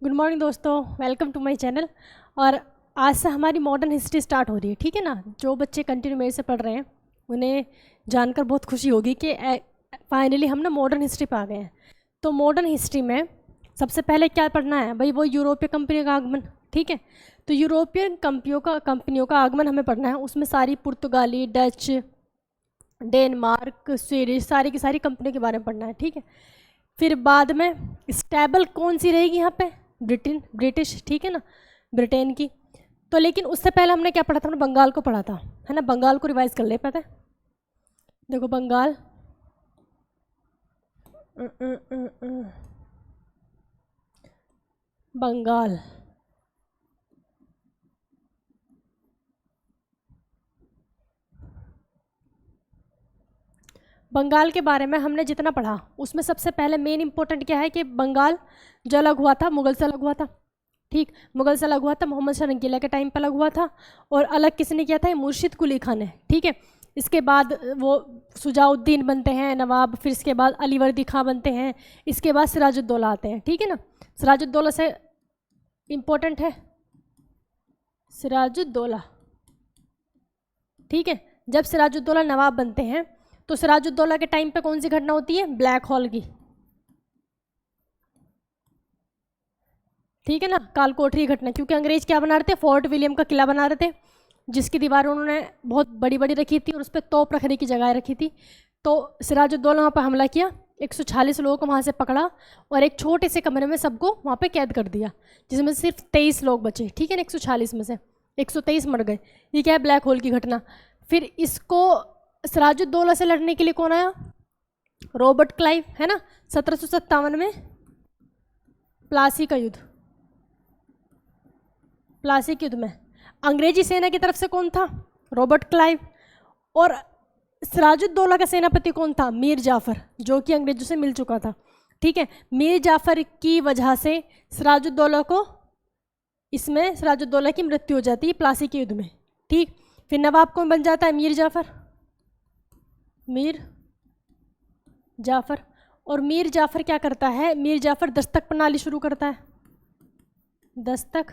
Good morning दोस्तों, welcome to my channel. और आज से हमारी मॉडर्न हिस्ट्री स्टार्ट हो रही है, ठीक है ना। जो बच्चे कंटिन्यू मेरे से पढ़ रहे हैं उन्हें जानकर बहुत खुशी होगी कि फाइनली हम ना मॉडर्न हिस्ट्री पे आ गए हैं। तो मॉडर्न हिस्ट्री में सबसे पहले क्या पढ़ना है भाई, वो यूरोपीय कंपनियों का आगमन, ठीक है। तो यूरोपियन कंपनियों का आगमन हमें पढ़ना है। उसमें सारी पुर्तगाली, डच, डेनमार्क, स्वीडिश, सारी की सारी कंपनियों के बारे में पढ़ना है, ठीक है। फिर बाद में स्टेबल कौन सी रहेगी यहाँ पे, ब्रिटिश, ठीक है ना, ब्रिटेन की। तो लेकिन उससे पहले हमने क्या पढ़ा था, हमने बंगाल को पढ़ा था, है ना। बंगाल को रिवाइज कर ले, पता है। देखो बंगाल, बंगाल बंगाल के बारे में हमने जितना पढ़ा उसमें सबसे पहले मेन इंपॉर्टेंट क्या है कि बंगाल जो अलग हुआ था मुगल से अलग हुआ था, ठीक। मुगल से अलग हुआ था, मोहम्मद शाह रंगीला के टाइम पर अलग हुआ था। और अलग किसने किया था, ये मुर्शिद कुली खान ने, ठीक है। इसके बाद वो सुजाउद्दीन बनते हैं नवाब, फिर इसके बाद अलीवर्दी खां बनते हैं, इसके बाद सिराजुद्दौला आते हैं, ठीक है ना। सिराजुद्दौला से इम्पोर्टेंट है सिराजुद्दौला, ठीक है। जब सिराजुद्दौला नवाब बनते हैं तो सिराजुद्दौला के टाइम पे कौन सी घटना होती है, ब्लैक हॉल की, ठीक है ना, कालकोठरी घटना। क्योंकि अंग्रेज क्या बना रहे थे, फोर्ट विलियम का किला बना रहे थे, जिसकी दीवार उन्होंने बहुत बड़ी बड़ी रखी थी और उस पर तोप रखने की जगह रखी थी। तो सिराजुद्दौला वहाँ पर हमला किया, 146 लोगों को वहाँ से पकड़ा और एक छोटे से कमरे में सबको वहाँ पे कैद कर दिया, जिसमें सिर्फ 23 लोग बचे, ठीक है ना। 146 में से 123 मर गए। ये क्या है, ब्लैक होल की घटना। फिर इसको सिराजुद्दौला से लड़ने के लिए कौन आया, रॉबर्ट क्लाइव, है ना। 1757 में प्लासी का युद्ध, प्लासी के युद्ध में अंग्रेजी सेना की तरफ से कौन था, रॉबर्ट क्लाइव। और सिराजुद्दौला का सेनापति कौन था, मीर जाफर, जो कि अंग्रेजों से मिल चुका था, ठीक है। मीर जाफर की वजह से सिराजुद्दौला की मृत्यु हो जाती है प्लासी के युद्ध में, ठीक। फिर नवाब कौन बन जाता है, मीर जाफर। और मीर जाफर क्या करता है, मीर जाफर दस्तक प्रणाली शुरू करता है, दस्तक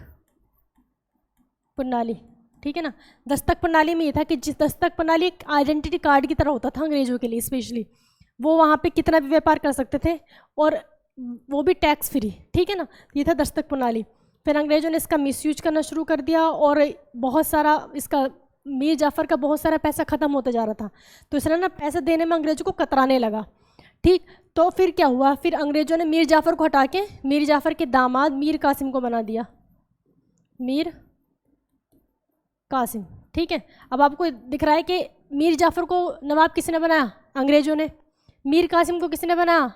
प्रणाली, ठीक है ना। दस्तक प्रणाली में ये था कि जिस दस्तक प्रणाली एक आइडेंटिटी कार्ड की तरह होता था अंग्रेजों के लिए स्पेशली, वो वहाँ पे कितना भी व्यापार कर सकते थे और वो भी टैक्स फ्री, ठीक है ना। ये था दस्तक प्रणाली। फिर अंग्रेजों ने इसका मिसयूज करना शुरू कर दिया और बहुत सारा इसका मीर जाफर का बहुत सारा पैसा ख़त्म होता जा रहा था, तो इसने ना पैसा देने में अंग्रेजों को कतराने लगा, ठीक। तो फिर क्या हुआ, फिर अंग्रेजों ने मीर जाफर को हटा के मीर जाफर के दामाद मीर कासिम को बना दिया, मीर कासिम, ठीक है। अब आपको दिख रहा है कि मीर जाफर को नवाब किसने बनाया, अंग्रेजों ने। मीर कासिम को किसने बनाया,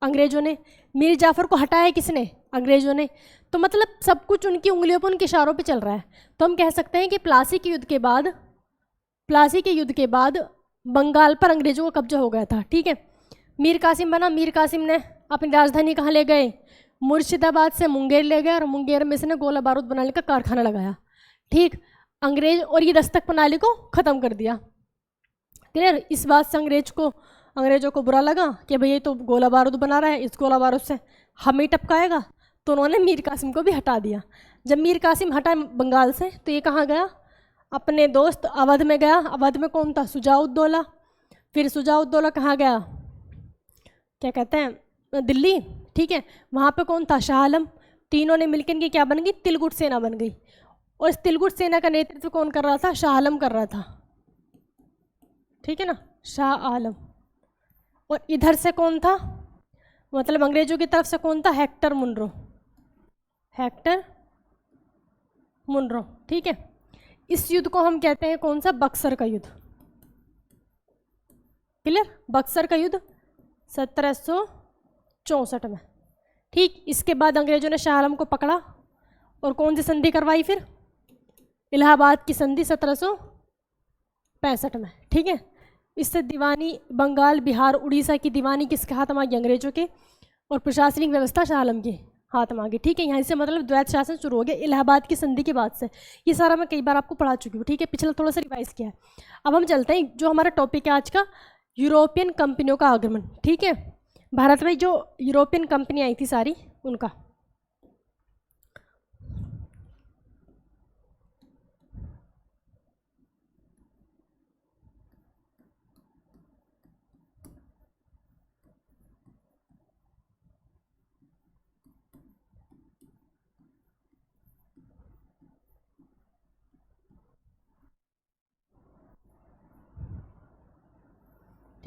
अंग्रेजों ने। मीर जाफर को हटाया किसने, अंग्रेजों ने। तो मतलब सब कुछ उनकी उंगलियों पर, उनके इशारों पे चल रहा है। तो हम कह सकते हैं कि प्लासी के युद्ध के बाद बंगाल पर अंग्रेजों का कब्जा हो गया था, ठीक है। मीर कासिम बना, मीर कासिम ने अपनी राजधानी कहाँ ले गए, मुर्शिदाबाद से मुंगेर ले गए और मुंगेर में इसने गोला बारूद बनाने का कारखाना लगाया, ठीक। अंग्रेज और ये दस्तक प्रणाली को ख़त्म कर दिया, क्लियर। इस बात से अंग्रेजों को बुरा लगा कि भाई ये तो गोला बारूद बना रहा है, इस गोला बारूद से हमें ही टपकाएगा, तो उन्होंने मीर कासिम को भी हटा दिया। जब मीर कासिम हटा बंगाल से तो ये कहाँ गया, अपने दोस्त अवध में गया। अवध में कौन था, सुजाउद्दौला। फिर सुजाउद्दौला कहाँ गया, क्या कहते हैं, दिल्ली, ठीक है। वहाँ पे कौन था, शाह आलम। तीनों ने मिलकर इनकी क्या बन गई, तिलगुट सेना बन गई। और इस तिलगुट सेना का नेतृत्व कौन कर रहा था, शाह आलम कर रहा था, ठीक है ना, शाह आलम। और इधर से कौन था, मतलब अंग्रेजों की तरफ से कौन था, हेक्टर मुनरो, ठीक है। इस युद्ध को हम कहते हैं कौन सा, बक्सर का युद्ध, क्लियर। बक्सर का युद्ध 1764 में, ठीक। इसके बाद अंग्रेजों ने शाह आलम को पकड़ा और कौन सी संधि करवाई, फिर इलाहाबाद की संधि 1765 में, ठीक है। इससे दीवानी बंगाल, बिहार, उड़ीसा की दीवानी किसके हाथ में आ गई, अंग्रेजों के। और प्रशासनिक व्यवस्था शाह आलम के हाथ में आ गई, ठीक है। यहाँ से मतलब द्वैत शासन शुरू हो गया इलाहाबाद की संधि के बाद से। ये सारा मैं कई बार आपको पढ़ा चुकी हूँ, ठीक है, पिछला थोड़ा सा रिवाइज किया है। अब हम चलते हैं, जो हमारा टॉपिक है आज का, यूरोपियन कंपनियों का आगमन, ठीक है। भारत में जो यूरोपियन कंपनी आई थी सारी, उनका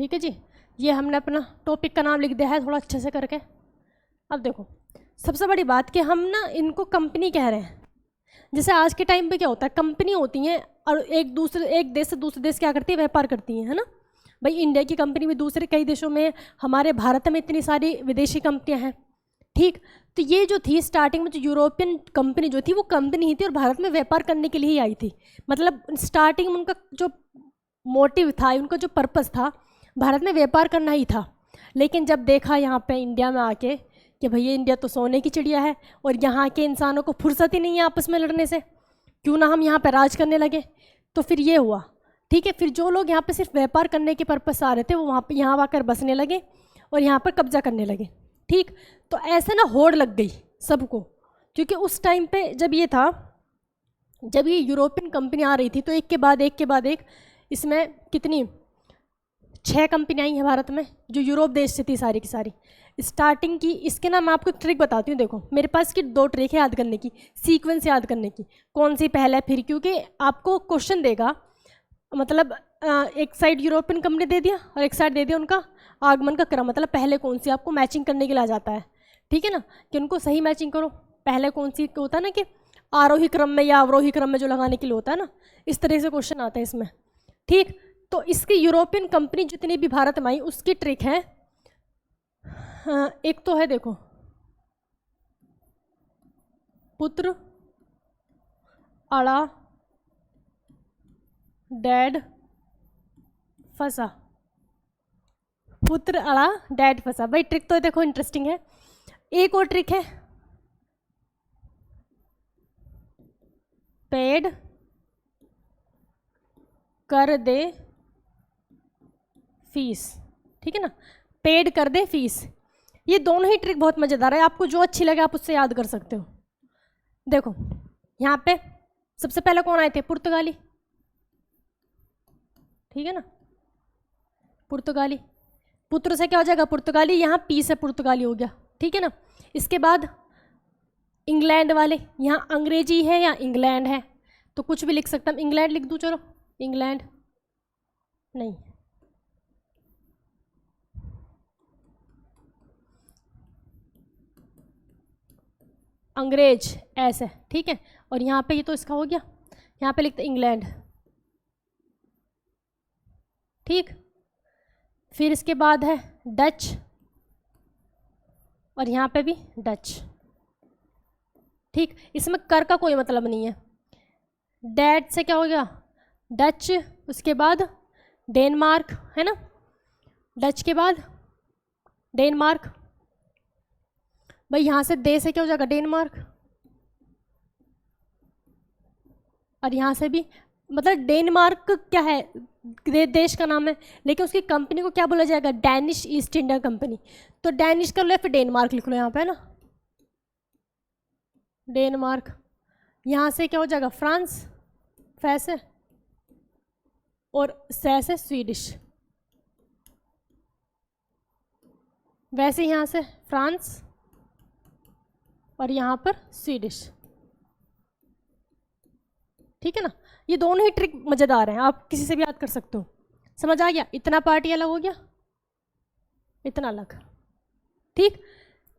ठीक है जी, ये हमने अपना टॉपिक का नाम लिख दिया है थोड़ा अच्छे से करके। अब देखो सबसे बड़ी बात कि हम ना इनको कंपनी कह रहे हैं। जैसे आज के टाइम पे क्या होता है, कंपनी होती हैं और एक देश से दूसरे देश क्या करती है, व्यापार करती हैं, है ना भाई। इंडिया की कंपनी भी दूसरे कई देशों में, हमारे भारत में इतनी सारी विदेशी कंपनियां हैं, ठीक। तो ये जो थी स्टार्टिंग में जो यूरोपियन कंपनी जो थी वो कंपनी ही थी और भारत में व्यापार करने के लिए ही आई थी। मतलब स्टार्टिंग में उनका जो मोटिव था, उनका जो पर्पस था, भारत में व्यापार करना ही था। लेकिन जब देखा यहाँ पे इंडिया में आके कि भैया इंडिया तो सोने की चिड़िया है और यहाँ के इंसानों को फुर्सत ही नहीं है आपस में लड़ने से, क्यों ना हम यहाँ पे राज करने लगे। तो फिर ये हुआ, ठीक है। फिर जो लोग यहाँ पे सिर्फ व्यापार करने के पर्पस से आ रहे थे वो वहाँ पे यहाँ आकर बसने लगे और यहाँ पर कब्जा करने लगे, ठीक। तो ऐसे ना होड़ लग गई सबको, क्योंकि उस टाइम पे जब ये था, जब ये यूरोपियन कंपनी आ रही थी तो एक के बाद एक इसमें कितनी 6 कंपनियाँ आई हैं भारत में जो यूरोप देश से थी सारी की सारी स्टार्टिंग की। इसके ना मैं आपको एक ट्रिक बताती हूँ। देखो मेरे पास की 2 ट्रिक है याद करने की, सीक्वेंस याद करने की, कौन सी पहले फिर, क्योंकि आपको क्वेश्चन देगा, मतलब एक साइड यूरोपियन कंपनी दे दिया और एक साइड दे दिया उनका आगमन का क्रम, मतलब पहले कौन सी, आपको मैचिंग करने के लिए आ जाता है, ठीक है ना, कि उनको सही मैचिंग करो। पहले कौन सी होता है ना कि आरोही क्रम में या अवरोही क्रम में जो लगाने के लिए होता है ना, इस तरह से क्वेश्चन आता है इसमें, ठीक। तो इसकी यूरोपियन कंपनी जितनी भी भारत में आई उसकी ट्रिक है, एक तो है देखो पुत्र अड़ा डैड फंसा, पुत्र अड़ा डैड फंसा। भाई ट्रिक तो देखो इंटरेस्टिंग है। एक और ट्रिक है पेड कर दे फीस, ठीक है ना, पेड कर दे फीस। ये दोनों ही ट्रिक बहुत मज़ेदार है, आपको जो अच्छी लगे आप उससे याद कर सकते हो। देखो यहाँ पे सबसे पहले कौन आए थे, पुर्तगाली, ठीक है ना, पुर्तगाली। पुत्र से क्या हो जाएगा पुर्तगाली, यहाँ पी से पुर्तगाली हो गया, ठीक है ना। इसके बाद इंग्लैंड वाले, यहाँ अंग्रेजी है या इंग्लैंड है तो कुछ भी लिख सकता हूँ, इंग्लैंड लिख दूँ, चलो इंग्लैंड नहीं, अंग्रेज ऐसे, ठीक है। और यहाँ पे ये तो इसका हो गया, यहाँ पे लिखते इंग्लैंड, ठीक। फिर इसके बाद है डच और यहाँ पे भी डच, ठीक। इसमें कर का कोई मतलब नहीं है। डैड से क्या हो गया डच, उसके बाद डेनमार्क, है ना, डच के बाद डेनमार्क। भाई यहाँ से दे से क्या हो जाएगा डेनमार्क, और यहाँ से भी, मतलब डेनमार्क क्या है, देश का नाम है, लेकिन उसकी कंपनी को क्या बोला जाएगा, डैनिश ईस्ट इंडिया कंपनी। तो डैनिश कर लो फिर डेनमार्क लिख लो यहाँ पे ना, डेनमार्क। यहाँ से क्या हो जाएगा फ्रांस, फैसे, और से स्वीडिश। वैसे यहाँ से फ्रांस और यहाँ पर स्वीडिश, ठीक है ना। ये दोनों ही ट्रिक मज़ेदार हैं, आप किसी से भी याद कर सकते हो। समझ आ गया, इतना पार्ट ये अलग हो गया, इतना अलग, ठीक।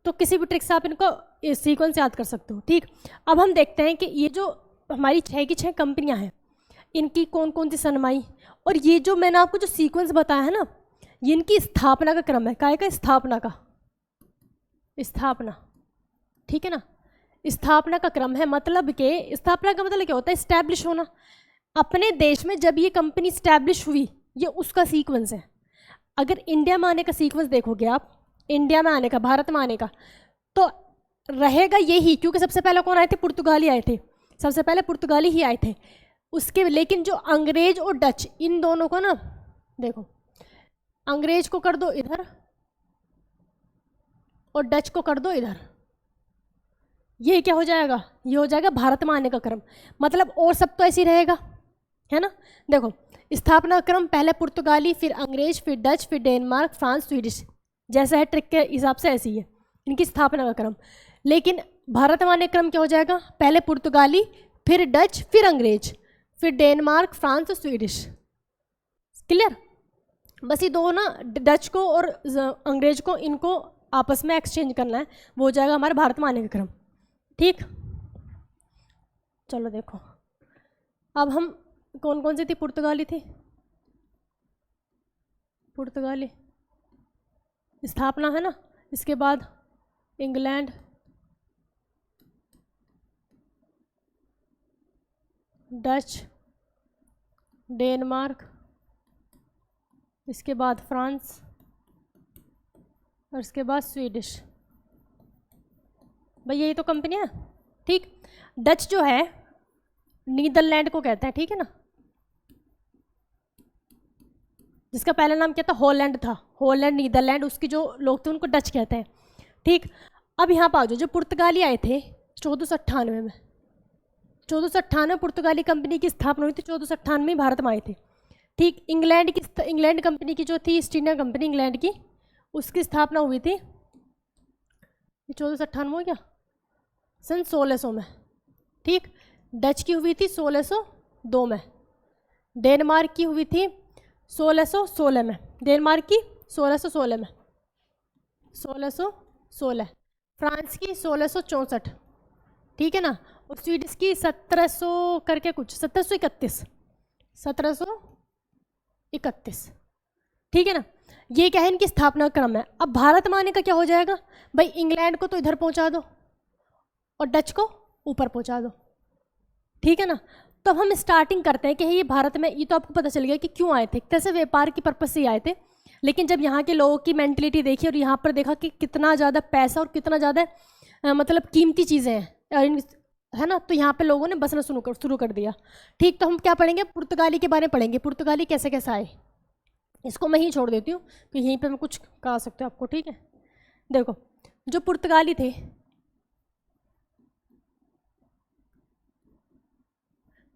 तो किसी भी ट्रिक से आप इनको सीक्वेंस याद कर सकते हो, ठीक। अब हम देखते हैं कि ये जो हमारी 6 की 6 कंपनियां हैं इनकी कौन कौन सी सनमाई, और ये जो मैंने आपको जो सीक्वेंस बताया है ना, ये इनकी स्थापना का क्रम है, काय का स्थापना का, स्थापना, ठीक है ना, स्थापना का क्रम है। मतलब कि स्थापना का मतलब क्या होता है, इस्टेब्लिश होना। अपने देश में जब ये कंपनी इस्टेब्लिश हुई, ये उसका सीक्वेंस है। अगर इंडिया में आने का सीक्वेंस देखोगे आप, इंडिया में आने का, भारत में आने का, तो रहेगा यही, क्योंकि सबसे पहले कौन आए थे, पुर्तगाली आए थे, सबसे पहले पुर्तगाली ही आए थे उसके। लेकिन जो अंग्रेज और डच, इन दोनों को ना देखो, अंग्रेज को कर दो इधर और डच को कर दो इधर, ये क्या हो जाएगा, ये हो जाएगा भारत में आने का क्रम। मतलब और सब तो ऐसे ही रहेगा, है ना। देखो स्थापना क्रम पहले पुर्तगाली, फिर अंग्रेज, फिर डच, फिर डेनमार्क, फ्रांस, स्वीडिश, जैसा है ट्रिक के हिसाब से ऐसी है इनकी स्थापना का क्रम। लेकिन भारत में आने क्रम क्या हो जाएगा, पहले पुर्तगाली, फिर डच, फिर अंग्रेज, फिर डेनमार्क, फ्रांस और स्वीडिश। क्लियर। बस ये दो ना, डच को और अंग्रेज को, इनको आपस में एक्सचेंज करना है, वो हो जाएगा हमारे भारत में आने का क्रम। ठीक, चलो देखो अब हम कौन कौन सी थी, पुर्तगाली थी, पुर्तगाली स्थापना है ना, इसके बाद इंग्लैंड, डच, डेनमार्क, इसके बाद फ्रांस और इसके बाद स्वीडिश। भाई यही तो कंपनियाँ। ठीक, डच जो है नीदरलैंड को कहते हैं, ठीक है ना, जिसका पहला नाम क्या था, हॉलैंड था, हॉलैंड नीदरलैंड, उसकी जो लोग थे उनको डच कहते हैं। ठीक, अब यहाँ पर आ जाओ, जो पुर्तगाली आए थे 1498 में, 1498 पुर्तगाली कंपनी की स्थापना हुई थी, 1498 में भारत में आए थे। ठीक, इंग्लैंड कंपनी की जो थी, ईस्ट इंडिया कंपनी इंग्लैंड की, उसकी स्थापना हुई थी 1498 हो गया, सन 1600 में। ठीक, डच की हुई थी 1602 में, डेनमार्क की हुई थी 1616 में, डेनमार्क की 1616 में, 1616, फ्रांस की 1664, ठीक है ना, और स्वीडिश की 1700 करके कुछ, 1731, 1731, ठीक है ना। ये क्या है, इनकी स्थापना क्रम है। अब भारत में आने का क्या हो जाएगा भाई, इंग्लैंड को तो इधर पहुंचा दो और डच को ऊपर पहुंचा दो, ठीक है ना। तो अब हम स्टार्टिंग करते हैं कि ये भारत में, ये तो आपको पता चल गया कि क्यों आए थे, कैसे व्यापार की पर्पज से आए थे। लेकिन जब यहाँ के लोगों की मेंटलिटी देखी और यहाँ पर देखा कि कितना ज़्यादा पैसा और कितना ज़्यादा मतलब कीमती चीज़ें हैं, है ना, तो यहाँ पे लोगों ने बसना शुरू कर दिया। ठीक, तो हम क्या पढ़ेंगे, पुर्तगाली के बारे में पढ़ेंगे, पुर्तगाली कैसे कैसे आए। इसको मैं ही छोड़ देती हूँ तो यहीं पे मैं कुछ कहा सकते हो आपको, ठीक है। देखो, जो पुर्तगाली थे,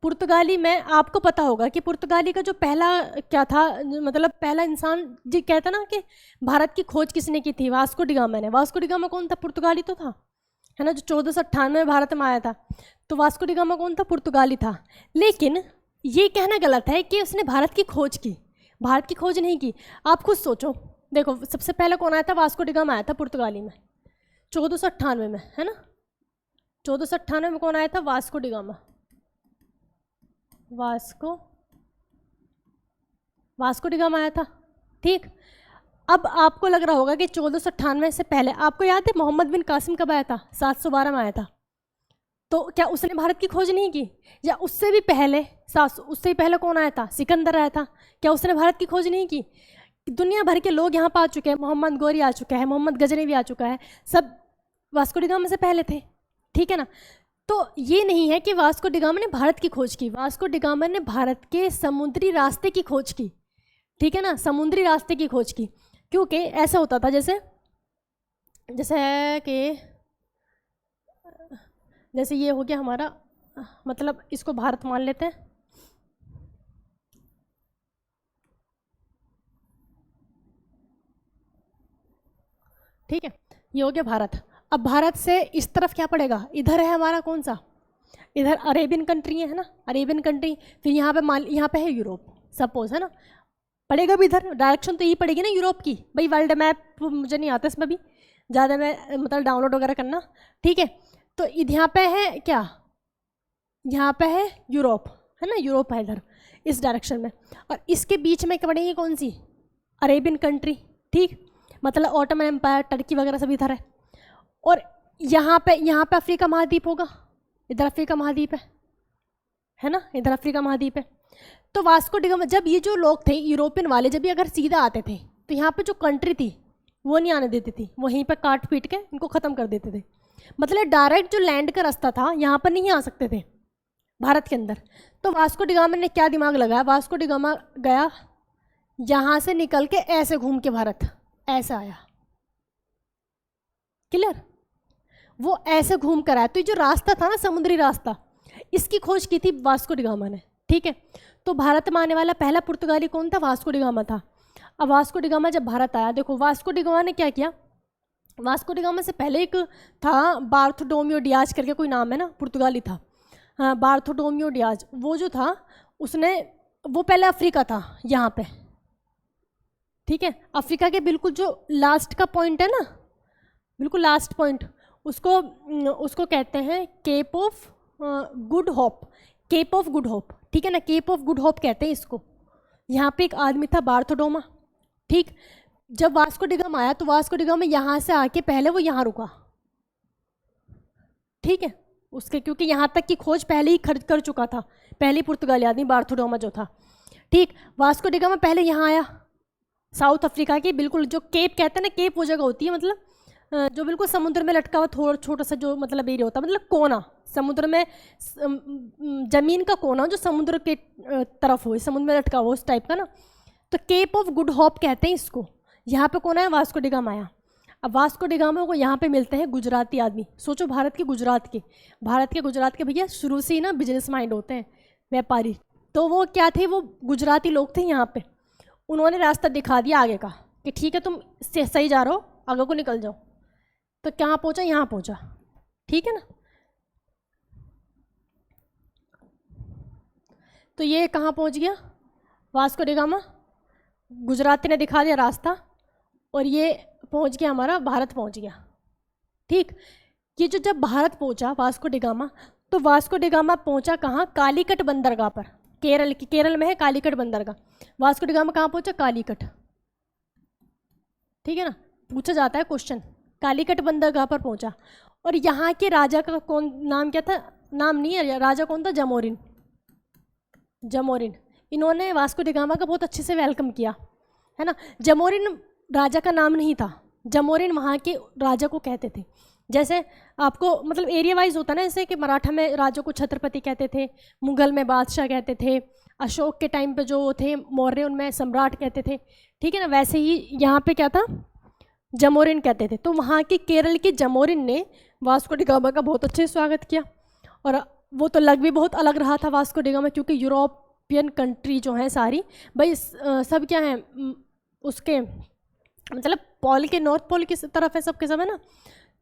पुर्तगाली में आपको पता होगा कि पुर्तगाली का जो पहला क्या था, मतलब पहला इंसान जी कहता ना कि भारत की खोज किसने की थी, वास्को डी गामा ने। वास्को डी गामा कौन था, पुर्तगाली तो था, है ना, जो 1498 में भारत में आया था। तो वास्को डी गामा कौन था, पुर्तगाली था। लेकिन ये कहना गलत है कि उसने भारत की खोज की, भारत की खोज नहीं की। आप खुद सोचो, देखो सबसे पहले कौन आया था, वास्को डी गामा आया था पुर्तगाली में 1498 में, है ना, 1498 में कौन आया था, Vasco D gamma. Vasco D gamma आया था। ठीक, अब आपको लग रहा होगा कि 1498 से पहले, आपको याद है मोहम्मद बिन कासिम कब आया था, 712 में आया था। तो क्या उसने भारत की खोज नहीं की, या उससे भी पहले, उससे भी पहले कौन आया था, सिकंदर आया था, क्या उसने भारत की खोज नहीं की। दुनिया भर के लोग यहाँ पर आ चुके हैं, मोहम्मद गौरी आ चुका है, मोहम्मद गजनी भी आ चुका है, सब वास्को डी गामा से पहले थे, ठीक है ना। तो ये नहीं है कि वास्को डी गामा ने भारत की खोज की, वास्को डी गामा ने भारत के समुद्री रास्ते की खोज की, ठीक है ना, समुद्री रास्ते की खोज की। क्योंकि ऐसा होता था जैसे ये हो गया हमारा, मतलब इसको भारत मान लेते हैं, ठीक है, ये हो गया भारत। अब भारत से इस तरफ क्या पड़ेगा, इधर है हमारा कौन सा, इधर अरेबियन कंट्री है ना, अरेबियन कंट्री, फिर यहाँ पे यहाँ पे है यूरोप, सपोज, है ना, पड़ेगा भी इधर, डायरेक्शन तो यही पड़ेगी ना यूरोप की। भाई वर्ल्ड मैप मुझे नहीं आता इसमें भी ज़्यादा, मैं मतलब डाउनलोड वगैरह करना, ठीक है। तो यहाँ पे है क्या, यहाँ पे है यूरोप, है ना, यूरोप है इधर इस डायरेक्शन में, और इसके बीच में पड़ेगी कौन सी, अरेबियन कंट्री, ठीक, मतलब ऑटोमन एम्पायर, टर्की वगैरह सब इधर है। और यहाँ पे अफ्रीका महाद्वीप होगा, इधर अफ्रीका महाद्वीप है ना, इधर अफ्रीका महाद्वीप है। तो वास्को डी गामा, जब ये जो लोग थे यूरोपियन वाले, जब ये अगर सीधा आते थे तो यहाँ पे जो कंट्री थी वो नहीं आने देती थी, वहीं पे काट पीट के इनको ख़त्म कर देते थे। मतलब डायरेक्ट जो लैंड का रास्ता था यहाँ पर नहीं आ सकते थे भारत के अंदर। तो वास्को डी गामा ने क्या दिमाग लगाया, वास्को डी गामा गया यहाँ से निकल के ऐसे घूम के भारत ऐसे आया, क्लियर, वो ऐसे घूम कर आया। तो ये जो रास्ता था ना, समुद्री रास्ता, इसकी खोज की थी वास्को डी गामा ने, ठीक है। तो भारत में आने वाला पहला पुर्तगाली कौन था, वास्को डी गामा था। अब वास्को डी गामा जब भारत आया, देखो वास्को डी गामा ने क्या किया, वास्को डी गामा से पहले एक था बार्थोडोमियो डियाज करके कोई नाम है ना, पुर्तगाली था, हाँ, बार्थोडोमियो डियाज, वो जो था उसने, वो पहले अफ्रीका था यहाँ पे, ठीक है। अफ्रीका के बिल्कुल जो लास्ट का पॉइंट है ना, बिल्कुल लास्ट पॉइंट, उसको उसको कहते हैं Cape of Good Hope, Cape of Good Hope, ठीक है ना, केप ऑफ गुड होप कहते हैं इसको। यहाँ पे एक आदमी था बार्थोडोमा, ठीक। जब वास्को डी गामा आया तो वास्को डी गामा यहाँ से आके पहले वो यहाँ रुका, ठीक है, उसके क्योंकि यहाँ तक की खोज पहले ही कर चुका था, पहले पुर्तगाली आदमी बार्थोडोमा जो था, ठीक। वास्को डी गामा पहले यहाँ आया, साउथ अफ्रीका की बिल्कुल जो केप कहते हैं ना, केप वो जगह होती है मतलब जो बिल्कुल समुद्र में लटका हुआ थोड़ा छोटा सा जो मतलब एरिया होता है, मतलब कोना, समुद्र में जमीन का कोना जो समुद्र के तरफ हो, समुद्र में लटका हो उस टाइप का ना, तो केप ऑफ गुड होप कहते हैं इसको। यहाँ पे कौन है? वास्को डी गामा आया। अब वास्को डी गामा को यहाँ पे मिलते हैं गुजराती आदमी। सोचो भारत के गुजरात के भैया शुरू से ही ना बिजनेस माइंड होते हैं, व्यापारी। तो वो क्या थे, वो गुजराती लोग थे यहाँ पे। उन्होंने रास्ता दिखा दिया आगे का कि ठीक है तुम सही जा रहे हो, आगे को निकल जाओ। तो कहाँ पहुँचा? यहाँ पहुँचा, ठीक है ना। तो ये कहाँ पहुँच गया? वास्को डी गामा, गुजराती ने दिखा दिया रास्ता और ये पहुँच गया, हमारा भारत पहुँच गया, ठीक। ये जो जब भारत पहुँचा वास्को डी गामा, तो वास्को डी गामा पहुँचा कहाँ? कालीकट बंदरगाह पर, केरल में है कालीकट बंदरगाह। वास्को डी गामा कहाँ पहुँचा? कालीकट, ठीक है ना, पूछा जाता है क्वेश्चन। कालीकट बंदरगाह पर पहुँचा और यहाँ के राजा का कौन नाम क्या था? नाम नहीं है, राजा कौन था? जमोरिन। इन्होंने वास्को डी गामा का बहुत अच्छे से वेलकम किया, है ना। जमोरिन राजा का नाम नहीं था, जमोरिन वहाँ के राजा को कहते थे। जैसे आपको मतलब एरिया वाइज होता है ना, जैसे कि मराठा में राजा को छत्रपति कहते थे, मुगल में बादशाह कहते थे, अशोक के टाइम पे जो थे मौर्य उनमें सम्राट कहते थे, ठीक है ना। वैसे ही यहाँ पे क्या था? जमोरिन कहते थे। तो वहाँ के केरल के जमोरिन ने वास्को डी गामा का बहुत अच्छे से स्वागत किया। और वो तो लग भी बहुत अलग रहा था वास्को डी गामा, क्योंकि यूरोपियन कंट्री जो हैं सारी भाई सब क्या हैं उसके मतलब पॉल के, नॉर्थ पोल की तरफ है सबके सब, है ना।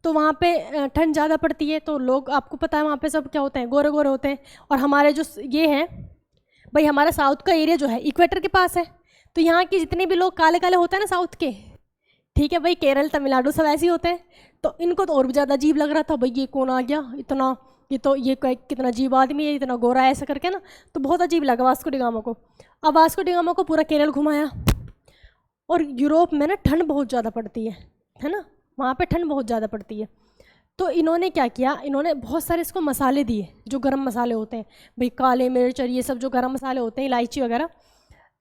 तो वहाँ पे ठंड ज़्यादा पड़ती है, तो लोग आपको पता है वहाँ पे सब क्या होते हैं? गोरे गोरे होते हैं। और हमारे जो ये हैं भाई, हमारा साउथ का एरिया जो है इक्वेटर के पास है, तो यहाँ के जितने भी लोग काले काले होते हैं ना साउथ के, ठीक है भाई, केरल तमिलनाडु सब ऐसे ही होते हैं। तो इनको तो और भी ज़्यादा अजीब लग रहा था, भाई ये कौन आ गया इतना, ये कितना अजीब आदमी है, इतना गोरा है, ऐसा करके ना। तो बहुत अजीब लगा वास्को डी गामा को। अब वास्को डी गामा को पूरा केरल घुमाया। और यूरोप में ना ठंड बहुत ज़्यादा पड़ती है ना, वहाँ पे ठंड बहुत ज़्यादा पड़ती है। तो इन्होंने क्या किया? इन्होंने बहुत सारे इसको मसाले दिए, जो गरम मसाले होते हैं भाई, काले मिर्च और ये सब जो गरम मसाले होते हैं, इलायची वगैरह।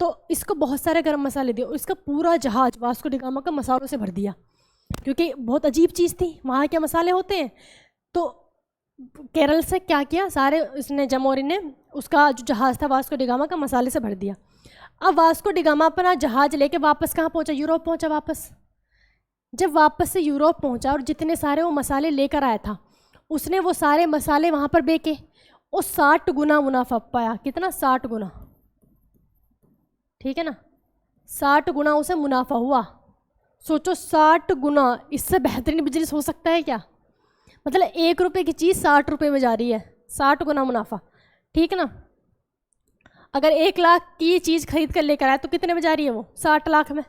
तो इसको बहुत सारे गरम मसाले दिए और इसका पूरा जहाज वास्को डी गामा का मसालों से भर दिया, क्योंकि बहुत अजीब चीज़ थी, वहाँ के मसाले होते हैं। तो केरल से क्या किया, सारे इसने जमोरिन ने उसका जो जहाज़ था वास्को डी गामा का मसाले से भर दिया। अब वास्को डी गामा अपना जहाज लेके वापस कहाँ पहुँचा? यूरोप पहुँचा वापस। जब वापस से यूरोप पहुँचा और जितने सारे वो मसाले लेकर आया था, उसने वो सारे मसाले वहाँ पर बेचे और 60 गुना मुनाफा पाया। कितना? 60 गुना, ठीक है ना, 60 गुना उसे मुनाफा हुआ। सोचो 60 गुना, इससे बेहतरीन बिजनेस हो सकता है क्या? मतलब 1 रुपये की चीज़ 60 रुपये में जा रही है, 60 गुना मुनाफा, ठीक है ना। अगर 1 लाख की चीज़ खरीद कर लेकर आए तो कितने में जा रही है वो? 60 लाख में,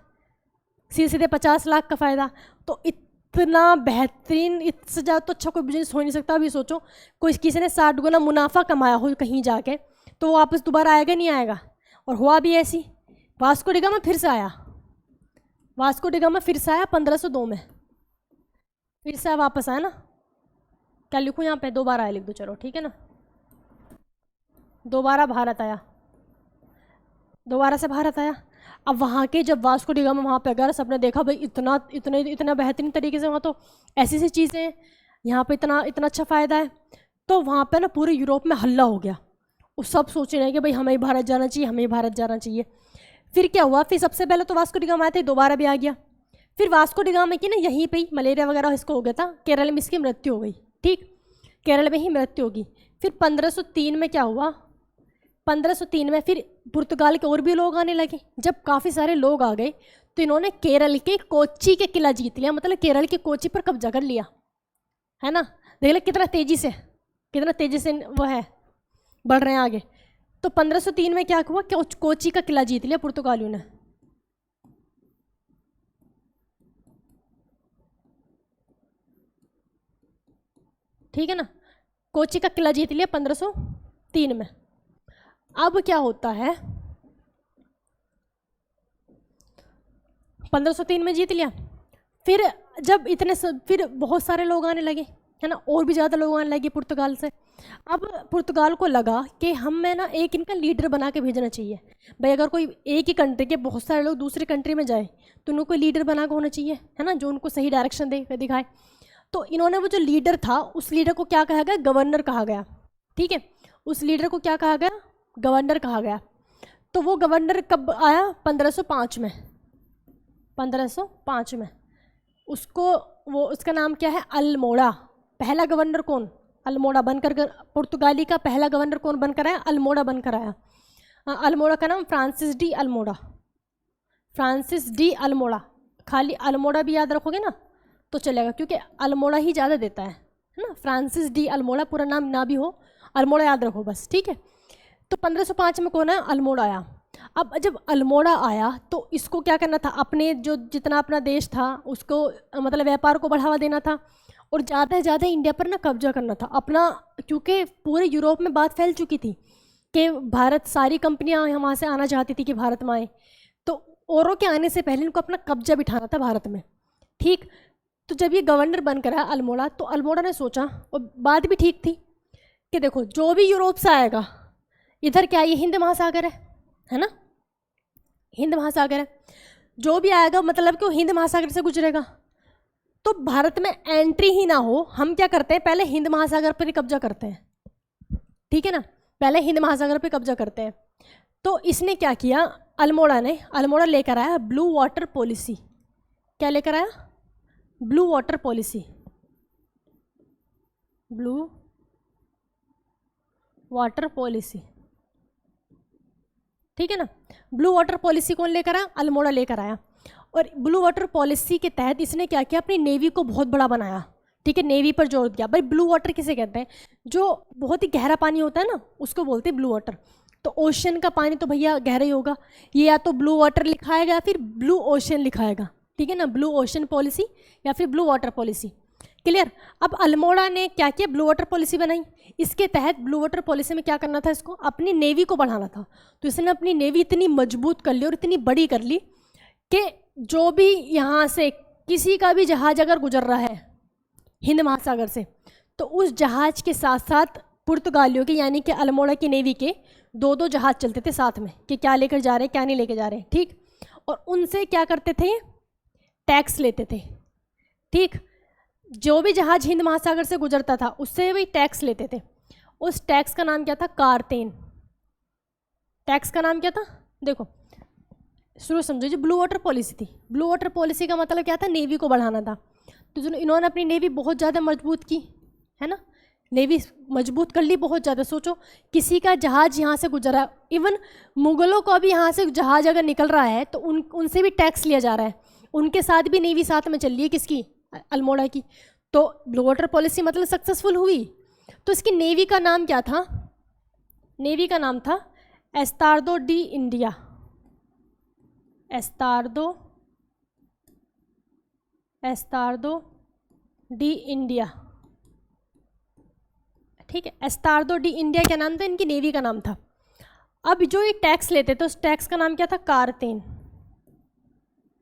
सीधे 50 लाख का फ़ायदा। तो इतना बेहतरीन, इससे ज़्यादा तो अच्छा कोई बिजनेस हो नहीं सकता। अभी सोचो कोई किसी ने 60 गुना मुनाफा कमाया हो कहीं जाके, तो वो वापस दोबारा आएगा नहीं आएगा? और हुआ भी ऐसी। वास्को डी गामा फिर से आया, वास्को डी गामा फिर से आया 1502 में, फिर से वापस आया ना। क्या लिखूँ यहाँ पे? दोबारा आया लिख दो, चलो ठीक है ना। दोबारा भारत आया, दोबारा से भारत आया। अब वहाँ के जब वास्को डी गामा वहाँ पे अगर सबने देखा भाई इतना बेहतरीन तरीके से, वहाँ तो ऐसी ऐसी चीज़ें हैं, यहाँ पे इतना अच्छा फ़ायदा है, तो वहाँ पे ना पूरे यूरोप में हल्ला हो गया। उस सब सोच रहे हैं कि भाई हमें ही भारत जाना चाहिए, हमें ही भारत जाना चाहिए। फिर क्या हुआ? फिर सबसे पहले तो वास्को डी गामा आए थे, दोबारा भी आ गया। फिर वास्को डी गामा की ना यहीं पे ही मलेरिया वगैरह इसको हो गया था, केरल में इसकी मृत्यु हो गई, ठीक, केरल में ही मृत्यु होगी। फिर 1503 में क्या हुआ? 1503 में फिर पुर्तगाल के और भी लोग आने लगे। जब काफ़ी सारे लोग आ गए तो इन्होंने केरल के कोच्चि के किला जीत लिया, मतलब केरल के कोच्चि पर कब्जा कर लिया, है ना। देख लो कितना तेज़ी से वो है, बढ़ रहे हैं आगे। तो 1503 में क्या हुआ? कोच्चि का किला जीत लिया पुर्तगालियों ने। ठीक है ना। कोची का किला जीत लिया 1503 में। अब क्या होता है, 1503 में जीत लिया। फिर जब फिर बहुत सारे लोग आने लगे, है ना, और भी ज़्यादा लोग आने लगे पुर्तगाल से। अब पुर्तगाल को लगा कि हमें ना एक इनका लीडर बना के भेजना चाहिए। भाई अगर कोई एक ही कंट्री के बहुत सारे लोग दूसरी कंट्री में जाए तो उनको कोई लीडर बना के होना चाहिए, है ना, जो उनको सही डायरेक्शन दिखाए। तो इन्होंने वो जो लीडर था उस लीडर को क्या कहा गया, गवर्नर कहा गया। ठीक है, उस लीडर को क्या कहा गया, गवर्नर कहा गया। तो वो गवर्नर कब आया, 1505 में। 1505 में उसका नाम क्या है, अल्मोड़ा। पहला गवर्नर कौन, अल्मोड़ा बनकर, पुर्तगाली का पहला गवर्नर कौन बनकर आया, अल्मोड़ा बनकर आया। अल्मोड़ा का नाम Francis de Almora, Francis de Almora. खाली अल्मोड़ा भी याद रखोगे ना तो चलेगा, क्योंकि अल्मोड़ा ही ज़्यादा देता है ना। फ्रांसिस डी अल्मोड़ा, पूरा नाम ना भी हो, अल्मोड़ा याद रखो बस, ठीक है। तो 1505 में कौन है, अल्मोड़ा आया। अब जब अल्मोड़ा आया तो इसको क्या करना था, अपने जो जितना अपना देश था उसको मतलब व्यापार को बढ़ावा देना था, और ज़्यादा से ज़्यादा इंडिया पर ना कब्जा करना था अपना, क्योंकि पूरे यूरोप में बात फैल चुकी थी कि भारत, सारी कंपनियां वहाँ से आना चाहती थी कि भारत में आए, तो औरों के आने से पहले इनको अपना कब्जा बिठाना था भारत में। ठीक, तो जब ये गवर्नर बनकर आया अल्मोड़ा, तो अल्मोड़ा ने सोचा, और बात भी ठीक थी, कि देखो जो भी यूरोप से आएगा, इधर क्या ये हिंद महासागर है ना, हिंद महासागर है, जो भी आएगा मतलब कि वो हिंद महासागर से गुजरेगा, तो भारत में एंट्री ही ना हो। हम क्या करते हैं, पहले हिंद महासागर पर ही कब्जा करते हैं, ठीक है ना, पहले हिंद महासागर पर कब्जा करते हैं। तो इसने क्या किया, अल्मोड़ा लेकर आया ब्लू वाटर पॉलिसी। क्या लेकर आया, blue water policy, blue water policy, ठीक है ना। ब्लू वाटर पॉलिसी कौन लेकर आया, अल्मोड़ा लेकर आया। और ब्लू वाटर पॉलिसी के तहत इसने क्या किया, अपनी नेवी को बहुत बड़ा बनाया, ठीक है, नेवी पर जोर दिया। भाई ब्लू वाटर किसे कहते हैं, जो बहुत ही गहरा पानी होता है ना उसको बोलते हैं ब्लू वाटर। तो ओशन का पानी तो भैया गहरा ही होगा, ये या तो ब्लू वाटर लिखाएगा या फिर ब्लू ओशन लिखाएगा, ठीक है ना, ब्लू ओशन पॉलिसी या फिर ब्लू वाटर पॉलिसी। क्लियर। अब अल्मोड़ा ने क्या किया, ब्लू वाटर पॉलिसी बनाई। इसके तहत ब्लू वाटर पॉलिसी में क्या करना था, इसको अपनी नेवी को बढ़ाना था। तो इसने अपनी नेवी इतनी मजबूत कर ली और इतनी बड़ी कर ली कि जो भी यहाँ से किसी का भी जहाज अगर गुजर रहा है हिंद महासागर से, तो उस जहाज के साथ साथ पुर्तगालियों के यानी कि अल्मोड़ा की नेवी के 2-2 जहाज चलते थे साथ में, कि क्या लेकर जा रहे हैं क्या नहीं लेकर जा रहे हैं, ठीक। और उनसे क्या करते थे, टैक्स लेते थे, ठीक। जो भी जहाज हिंद महासागर से गुजरता था उससे भी टैक्स लेते थे। उस टैक्स का नाम क्या था, कारतेन। टैक्स का नाम क्या था, देखो शुरू समझो, जो ब्लू वाटर पॉलिसी थी, ब्लू वाटर पॉलिसी का मतलब क्या था, नेवी को बढ़ाना था। तो जो इन्होंने अपनी नेवी बहुत ज़्यादा मजबूत की, है ना, नेवी मजबूत कर ली बहुत ज़्यादा। सोचो किसी का जहाज यहाँ से गुजरा है, इवन मुगलों को भी यहाँ से जहाज अगर निकल रहा है तो उनसे भी टैक्स लिया जा रहा है, उनके साथ भी नेवी साथ में चल रही है, किसकी, अल्मोड़ा की। तो ब्लू वाटर पॉलिसी मतलब सक्सेसफुल हुई। तो इसकी नेवी का नाम क्या था, नेवी का नाम था एस्तार्दो डी इंडिया, एस्तार्दो डी इंडिया, ठीक है। एस्तार्दो डी इंडिया क्या नाम था, इनकी नेवी का नाम था। अब जो ये टैक्स लेते थे उस टैक्स का नाम क्या था, कारतेन,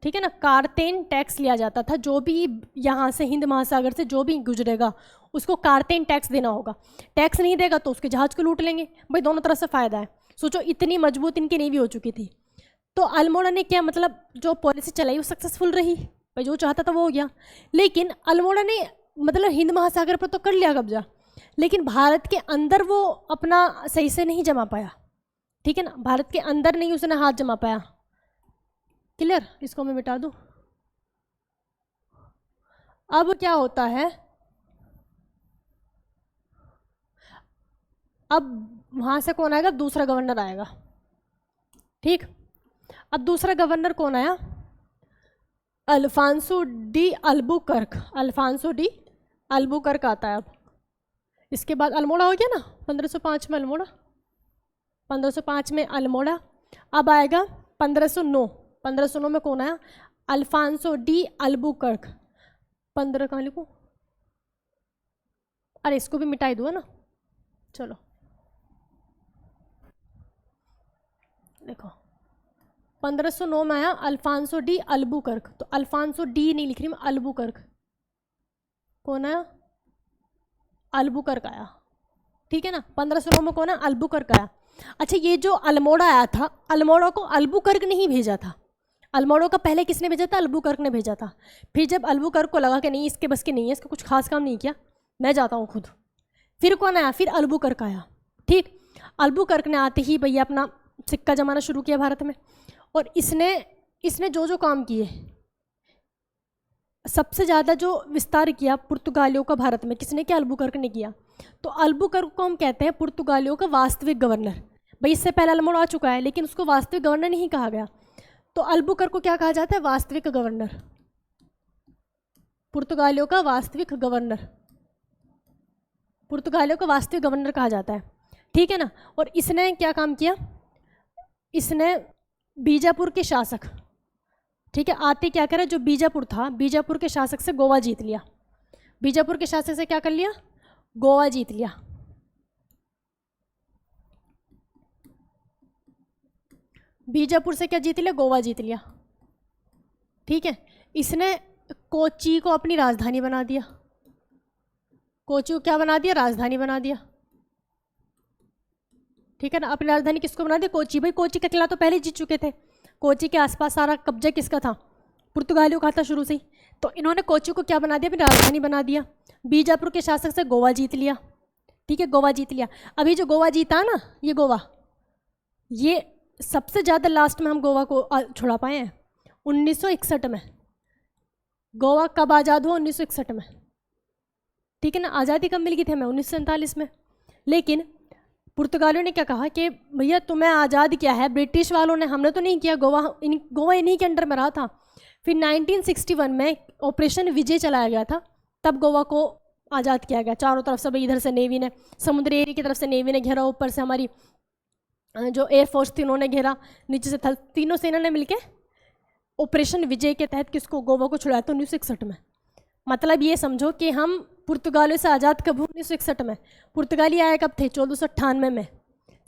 ठीक है ना। कारतेन टैक्स लिया जाता था, जो भी यहाँ से हिंद महासागर से जो भी गुजरेगा उसको कारतेन टैक्स देना होगा। टैक्स नहीं देगा तो उसके जहाज को लूट लेंगे। भाई दोनों तरफ से फ़ायदा है। सोचो इतनी मजबूत इनकी नेवी हो चुकी थी। तो अल्मोड़ा ने क्या मतलब जो पॉलिसी चलाई वो सक्सेसफुल रही, भाई जो चाहता था वो हो गया। लेकिन अल्मोड़ा ने मतलब हिंद महासागर पर तो कर लिया कब्जा, लेकिन भारत के अंदर वो अपना सही से नहीं जमा पाया, ठीक है ना, भारत के अंदर नहीं उसने हाथ जमा पाया। क्लियर, इसको मैं मिटा दूं। अब क्या होता है, अब वहां से कौन आएगा, दूसरा गवर्नर आएगा, ठीक। अब दूसरा गवर्नर कौन आया, Alfonso de Albuquerque, Alfonso de Albuquerque आता है। अब इसके बाद अल्मोड़ा हो गया ना, 1505 में अल्मोड़ा, 1505 में अल्मोड़ा। अब आएगा 1509, 1509 में कौन आया, अल्फांसो डी अल्बुकर्क। 15 कहाँ लिखूं, अरे इसको भी मिटाई दो, है ना। चलो देखो 1509 में आया अल्फांसो डी अल्बुकर्क। तो अल्फांसो डी नहीं लिख रही मैं, अल्बुकर्क। कौन आया? अल्बुकर्क आया, ठीक है ना। 1509 में कौन है? अल्बुकर्क आया। अच्छा, ये जो अल्मोड़ा आया था, अल्मोड़ा को अल्बुकर्क ने ही भेजा था। अल्मोड़ा का पहले किसने भेजा था? अल्बुकर्क ने भेजा था। फिर जब अल्बुकर्क को लगा कि नहीं इसके बस की नहीं है, इसका कुछ खास काम नहीं किया, मैं जाता हूँ खुद, फिर कौन आया? फिर अल्बुकर्क आया, ठीक। अल्बुकर्क ने आते ही भैया अपना सिक्का जमाना शुरू किया भारत में। और इसने जो जो काम किए, सबसे ज़्यादा जो विस्तार किया पुर्तगालियों का भारत में, किसने किया? अल्बुकर्क ने किया। तो अल्बुकर्क को हम कहते हैं पुर्तगालियों का वास्तविक गवर्नर। भाई इससे पहले अल्मोड़ा आ चुका है, लेकिन उसको वास्तविक गवर्नर नहीं कहा गया। तो अल्बुकर्क को क्या कहा जाता है? वास्तविक गवर्नर, पुर्तगालियों का वास्तविक गवर्नर, पुर्तगालियों का वास्तविक गवर्नर कहा जाता है, ठीक है ना। और इसने क्या काम किया? इसने बीजापुर के शासक, ठीक है, आते क्या करा, जो बीजापुर था, बीजापुर के शासक से गोवा जीत लिया। बीजापुर के शासक से क्या कर लिया? गोवा जीत लिया। बीजापुर से क्या जीत लिया? गोवा जीत लिया, ठीक है। इसने कोच्चि को अपनी राजधानी बना दिया। कोच्चि को क्या बना दिया? राजधानी बना दिया, ठीक है ना। अपनी राजधानी किसको बना दिया? कोच्चि। भाई कोच्चि का किला तो पहले जीत चुके थे। कोच्चि के आसपास सारा कब्जा किसका था? पुर्तगालियों का था शुरू से ही। तो इन्होंने कोच्चि को क्या बना दिया? अपनी राजधानी बना दिया। बीजापुर के शासक से गोवा जीत लिया, ठीक है, गोवा जीत लिया। अभी जो गोवा जीता ना, ये गोवा, ये सबसे ज़्यादा लास्ट में हम गोवा को छुड़ा पाए हैं 1961 में। गोवा कब आज़ाद हुआ? 1961 में, ठीक है ना। आज़ादी कब मिल गई थी हमें? 1947 में। लेकिन पुर्तगालियों ने क्या कहा कि भैया तुम्हें आज़ाद किया है ब्रिटिश वालों ने, हमने तो नहीं किया। गोवा इन्हीं के अंडर में रहा था। फिर 1961 में ऑपरेशन विजय चलाया गया था, तब गोवा को आज़ाद किया गया। चारों तरफ से, इधर से नेवी ने, समुद्री एरिया की तरफ से नेवी ने घेरा, ऊपर से हमारी जो एयरफोर्स थी उन्होंने घेरा, नीचे से थल, तीनों सेना ने मिलकर ऑपरेशन विजय के तहत किसको? गोवा को छुड़ाया था 1961 में। मतलब ये समझो कि हम पुर्तगालियों से आज़ाद कब हुए? 1961 में। पुर्तगाली आए कब थे? 1498 में।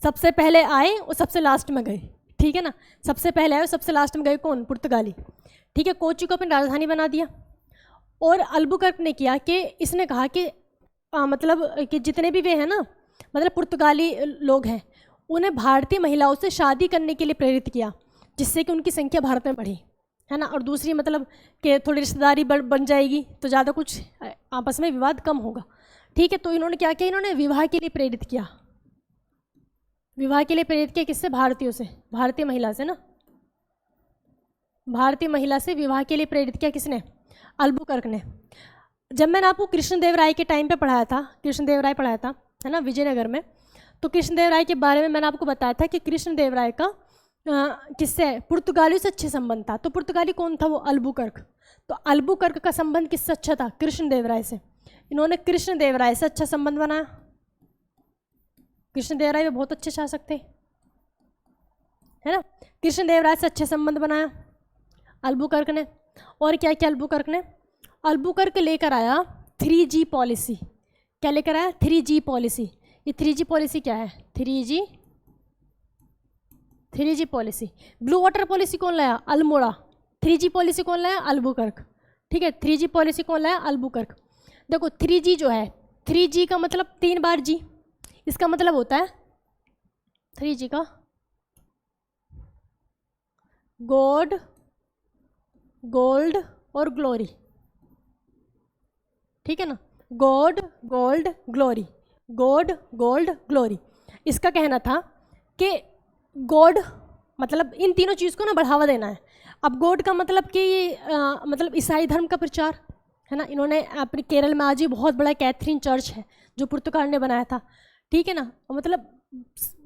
सबसे पहले आए और सबसे लास्ट में गए, ठीक है ना। सबसे पहले आए और सबसे लास्ट में गए कौन? पुर्तगाली, ठीक है। कोच्चि को अपनी राजधानी बना दिया। और अल्बुकर्क ने किया कि इसने कहा कि मतलब कि जितने भी वे हैं ना, मतलब पुर्तगाली लोग हैं, उन्हें भारतीय महिलाओं से शादी करने के लिए प्रेरित किया, जिससे कि उनकी संख्या भारत में बढ़ी, है ना। और दूसरी मतलब कि थोड़ी रिश्तेदारी बन जाएगी तो ज़्यादा कुछ आपस में विवाद कम होगा, ठीक है। तो इन्होंने क्या किया? इन्होंने विवाह के लिए प्रेरित किया। विवाह के लिए प्रेरित किया किससे? भारतीयों से, भारतीय महिला से ना। भारतीय महिला से विवाह के लिए प्रेरित किया किसने? अल्बुकर्क ने। जब मैंने आपको कृष्णदेवराय के टाइम पे पढ़ाया था, कृष्णदेवराय पढ़ाया था, है ना, विजयनगर में, तो कृष्णदेवराय के बारे में मैंने आपको बताया था कि कृष्णदेवराय का किससे? पुर्तगालियों से अच्छे संबंध था। तो पुर्तगाली कौन था? वो अल्बुकर्क। तो अल्बुकर्क का संबंध किससे अच्छा था? कृष्णदेवराय से। इन्होंने कृष्णदेवराय से अच्छा संबंध बनाया। कृष्णदेवराय भी बहुत अच्छे शासक थे, है ना। कृष्णदेवराय से अच्छे संबंध बनाया अल्बुकर्क ने। और क्या किया अल्बुकर्क ने? अल्बुकर्क लेकर आया 3G पॉलिसी। क्या लेकर आया? 3G policy. ये 3G पॉलिसी क्या है? 3G policy. Blue water policy कौन लाया? अल्मोड़ा। 3G पॉलिसी कौन लाया? अल्बुकर्क, ठीक है। 3G पॉलिसी कौन लाया? अल्बुकर्क। देखो 3G जो है, 3G का मतलब 3 बार G, इसका मतलब होता है 3G का गॉड, गोल्ड और ग्लोरी, ठीक है ना। God, gold, glory, God, gold, glory. इसका कहना था कि गॉड मतलब इन तीनों चीज़ को ना बढ़ावा देना है। अब गॉड का मतलब कि मतलब ईसाई धर्म का प्रचार, है ना। इन्होंने अपने केरल में आज ही बहुत बड़ा कैथरीन चर्च है जो पुर्तगाल ने बनाया था, ठीक है ना। मतलब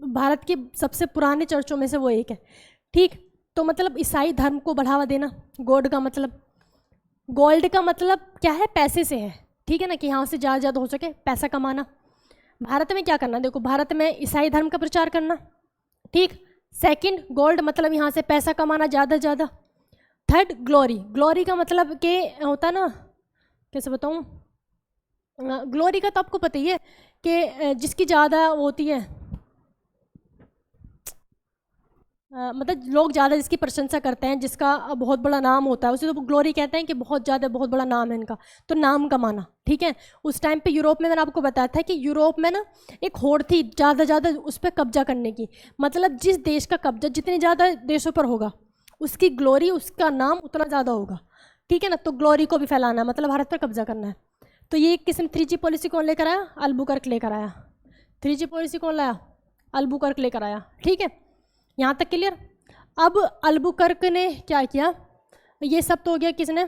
भारत के सबसे पुराने चर्चों में से वो एक है, ठीक। तो मतलब ईसाई धर्म को बढ़ावा देना। गॉड का मतलब, गोल्ड का मतलब क्या है? पैसे से है, ठीक है ना, कि यहाँ से ज़्यादा ज़्यादा हो सके पैसा कमाना। भारत में क्या करना? देखो भारत में ईसाई धर्म का प्रचार करना, ठीक। सेकंड गोल्ड मतलब यहाँ से पैसा कमाना ज़्यादा ज़्यादा। थर्ड ग्लोरी, ग्लोरी का मतलब कि होता ना, कैसे बताऊँ, ग्लोरी का तो आपको पता ही है कि जिसकी ज़्यादा होती है, मतलब लोग ज़्यादा जिसकी प्रशंसा करते हैं, जिसका बहुत बड़ा नाम होता है, उसे तो ग्लोरी कहते हैं कि बहुत ज़्यादा बहुत बड़ा नाम है इनका, तो नाम कमाना। ठीक है, उस टाइम पे यूरोप में मैंने आपको बताया था कि यूरोप में ना एक होड़ थी ज़्यादा उस पर कब्जा करने की। मतलब जिस देश का कब्जा जितने ज़्यादा देशों पर होगा, उसकी ग्लोरी, उसका नाम उतना ज़्यादा होगा। ठीक है ना, तो ग्लोरी को भी फैलाना है, मतलब भारत पर कब्जा करना है। तो ये किस्म 3G पॉलिसी कौन लेकर आया? अल्बुकर्क लेकर आया। 3G पॉलिसी कौन लाया? अल्बुकर्क लेकर आया। ठीक है, यहाँ तक क्लियर। अब अल्बुकर्क ने क्या किया, ये सब तो हो गया किसने?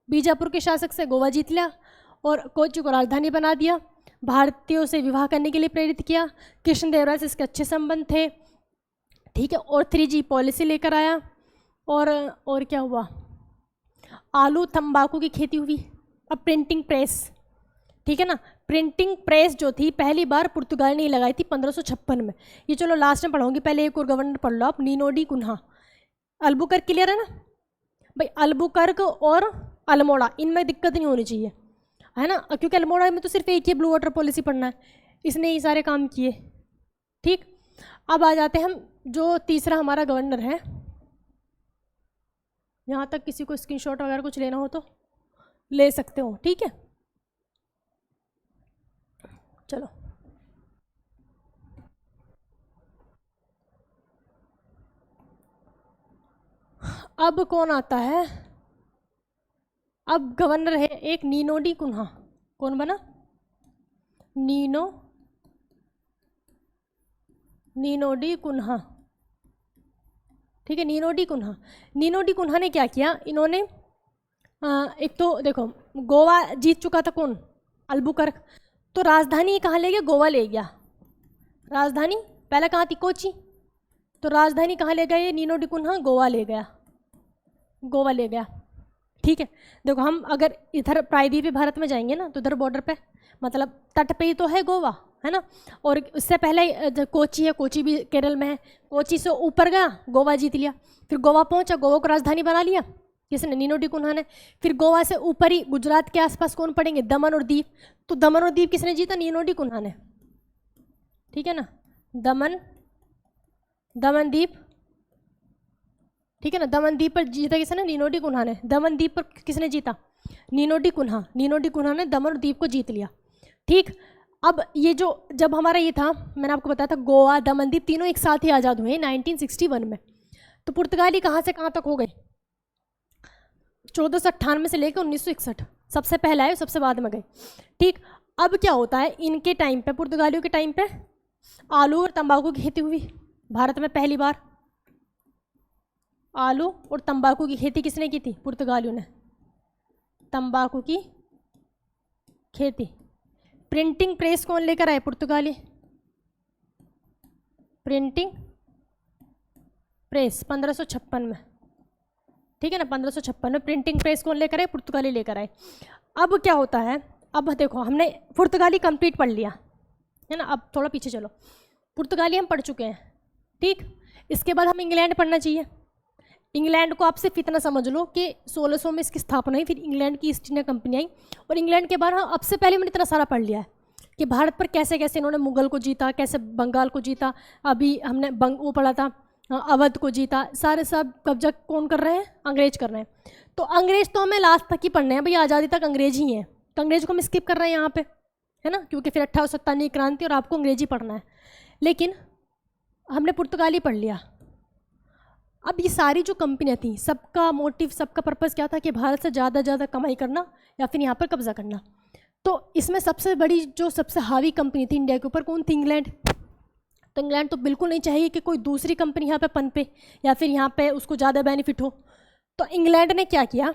बीजापुर के शासक से गोवा जीत लिया और कोच्चि को राजधानी बना दिया। भारतीयों से विवाह करने के लिए प्रेरित किया। कृष्णदेवराय से इसके अच्छे संबंध थे। ठीक है, और 3G पॉलिसी लेकर आया। और क्या हुआ? आलू तंबाकू की खेती हुई। अब प्रिंटिंग प्रेस, ठीक है ना, प्रिंटिंग प्रेस जो थी पहली बार पुर्तगाल ने लगाई थी 1556 में। ये चलो लास्ट में पढ़ाऊंगी, पहले एक और गवर्नर पढ़ लो आप, Nino de Cunha. Albuquerque clear है ना भाई? अल्बुकर्क और अल्मोड़ा, इनमें दिक्कत नहीं होनी चाहिए, है ना, क्योंकि अल्मोड़ा में तो सिर्फ एक ही ब्लू वाटर पॉलिसी पढ़ना है, इसने ये सारे काम किए। ठीक, अब आ जाते हैं हम, जो तीसरा हमारा गवर्नर है। यहाँ तक किसी को स्क्रीनशॉट वगैरह कुछ लेना हो तो ले सकते हो। ठीक है, चलो अब कौन आता है? अब गवर्नर है एक नीनो डी कुन्हा। कौन बना? Nino de Cunha. ठीक है, Nino de Cunha. Nino de Cunha ने क्या किया? इन्होंने एक तो देखो, गोवा जीत चुका था कौन? अल्बुकर्क। तो राजधानी कहाँ ले गया? गोवा ले गया। राजधानी पहले कहाँ थी? कोच्चि। तो राजधानी कहाँ ले गया ये नीनो डी कुन्हा? गोवा ले गया। गोवा ले गया। ठीक है, देखो हम अगर इधर प्रायद्वीपीय भारत में जाएंगे ना, तो इधर बॉर्डर पे, मतलब तट पे ही तो है गोवा, है ना। और उससे पहले कोच्चि है, कोच्चि भी केरल में है। कोच्चि से ऊपर गया, गोवा जीत लिया। फिर गोवा पहुंचा, गोवा को राजधानी बना लिया किसने? नीनो डी कुन्हा ने। फिर गोवा से ऊपर ही गुजरात के आसपास कौन पड़ेंगे? दमन और दीव। तो दमन और दीव किसने जीता? नीनो डी कुन्हा ने। ठीक है ना, दमन दीप, ठीक है ना, दमन द्वीप पर जीता किसने? नीनो डी कुन्हा ने। दमन द्वीप पर किसने जीता? Nino de Cunha. Nino de Cunha ने दमन द्वीप को जीत लिया। ठीक, अब ये जो जब हमारा ये था, मैंने आपको बताया था गोवा दमन द्वीप तीनों एक साथ ही आज़ाद हुए 1961 में। तो पुर्तगाली कहाँ से कहाँ तक हो गए? 1498 से लेकर 1961, सबसे पहले आए सबसे बाद में गए। ठीक, अब क्या होता है, इनके टाइम पे, पुर्तगालियों के टाइम पे आलू और तंबाकू की खेती हुई भारत में पहली बार। आलू और तंबाकू की खेती किसने की थी? पुर्तगालियों ने। तंबाकू की खेती। प्रिंटिंग प्रेस कौन लेकर आए? पुर्तगाली। प्रिंटिंग प्रेस 1556 में, ठीक है ना, 1556 में प्रिंटिंग प्रेस कौन लेकर आए? पुर्तगाली लेकर आए। अब क्या होता है, अब देखो हमने पुर्तगाली कंप्लीट पढ़ लिया है ना, अब थोड़ा पीछे चलो। पुर्तगाली हम पढ़ चुके हैं। ठीक, इसके बाद हम इंग्लैंड पढ़ना चाहिए। इंग्लैंड को आप सिर्फ इतना समझ लो कि 1600 में इसकी स्थापना हुई, फिर इंग्लैंड की ईस्ट इंडिया कंपनी आई। और इंग्लैंड के बारे में अब से पहले मैंने इतना सारा पढ़ लिया है कि भारत पर कैसे कैसे इन्होंने मुगल को जीता, कैसे बंगाल को जीता, अभी हमने वो पढ़ा था अवध को जीता। सारे सब कब्जा कौन कर रहे हैं? अंग्रेज कर रहे हैं। तो अंग्रेज तो हमें लास्ट तक ही पढ़ने हैं भाई, आज़ादी तक अंग्रेज ही हैं, तो अंग्रेज को हम स्किप कर रहे हैं यहाँ पे, है ना, क्योंकि फिर 1857 क्रांति और आपको अंग्रेजी पढ़ना है। लेकिन हमने पुर्तगाली पढ़ लिया। अब ये सारी जो कंपनियाँ थी, सबका मोटिव, सबका पर्पज़ क्या था कि भारत से ज़्यादा कमाई करना या फिर यहाँ पर कब्जा करना। तो इसमें सबसे बड़ी जो सबसे हावी कंपनी थी इंडिया के ऊपर कौन थी? इंग्लैंड। तो इंग्लैंड तो बिल्कुल नहीं चाहिए कि कोई दूसरी कंपनी यहाँ पे पनपे या फिर यहाँ पे उसको ज़्यादा बेनिफिट हो। तो इंग्लैंड ने क्या किया?